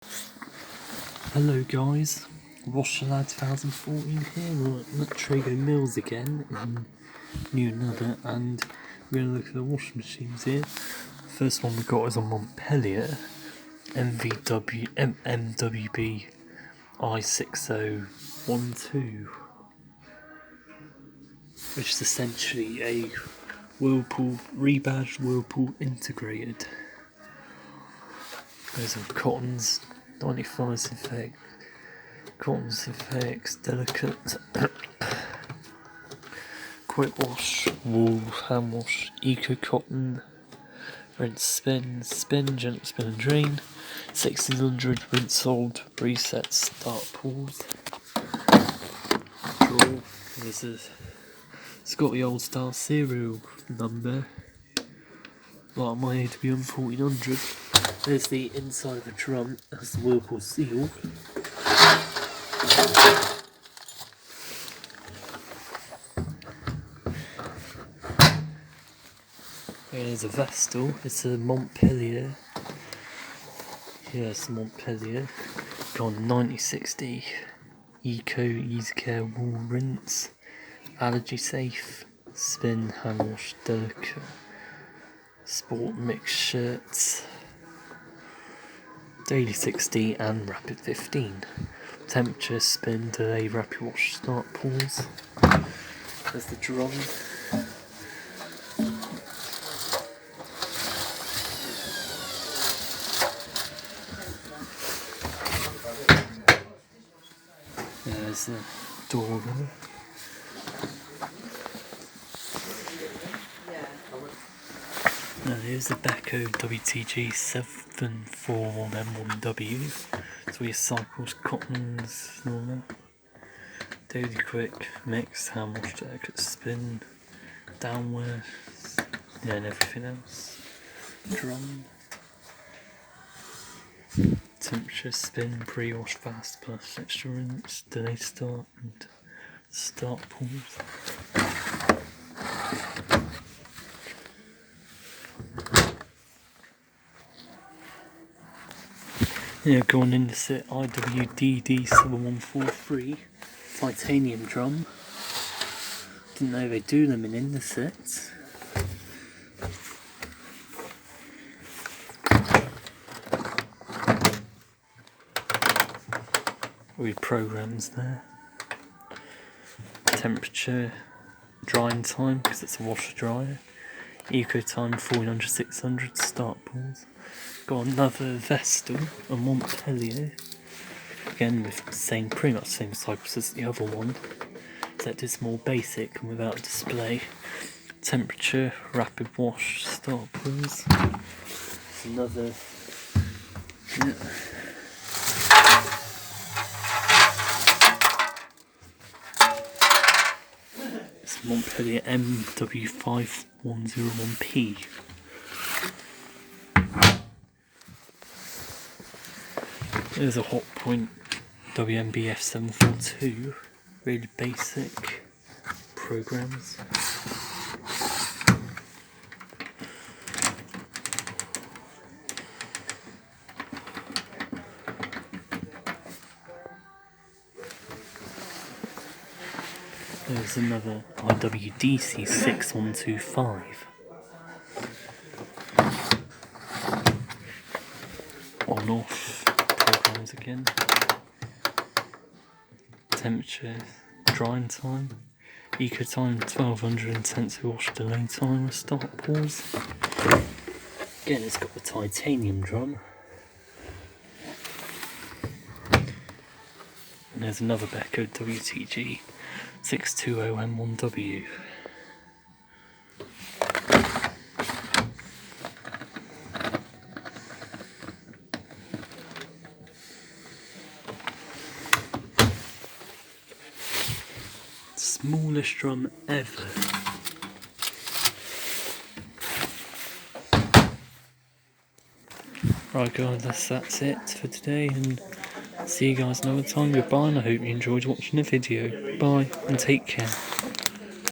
Hello guys, Wash the Lad 2014 here. We're at Trago Mills again in Newton Abbot, and we're going to look at the washing machines here. First one we got is a Montpellier MWB I6012, which is essentially a Whirlpool, rebadged Whirlpool integrated. There's some cottons, 95 synthetic, cotton synthetics, delicate, quick wash, wool, hand wash, eco cotton, rinse, spin, gentle spin and drain, 1600, rinse old, reset, start pause, drawer. It's got the old style serial number, like my AWM 1400. There's the inside of the drum, that's the Whirlpool seal. Here's a Vestal, it's a Montpellier. Here's the Montpellier. Gone 9060. Eco, Easy Care Wool Rinse. Allergy Safe. Spin, hand wash, delicate. Sport mix shirts. Daily 60 and rapid 15. Temperature, spin, delay, rapid wash, start, pause. There's the drum. There's the door there. Now here's the Beko WTG 741M1W. So we cycles, cottons, and all that. Daily quick mix, hand wash, delicate spin, downwards, yeah, and everything else. Drum. Temperature, spin, pre-wash, fast, plus extra rinse, delay start, and start pause. Yeah, going in this IWDD7143 titanium drum. Didn't know they do them in the sets. With programs there. Temperature, drying time because it's a washer dryer. Eco time 400 600, start pause. Got another Vestal, a Montpellier. Again with pretty much the same cycles as the other one, except it's more basic and without display. Temperature, rapid wash, start pause. It's another. Yeah. It's Montpellier MW5101P. There's a Hotpoint WMBF742, really basic programs. There's another IWDC6125. On-off programs again. Temperature, drying time. Eco time 1200, intensive wash, delay time, start pause. Again, it's got the titanium drum. And there's another Beko WTG 620M1W. Smallest drum ever. Right guys, that's it for today, and see you guys another time. Goodbye, and I hope you enjoyed watching the video. Bye and take care.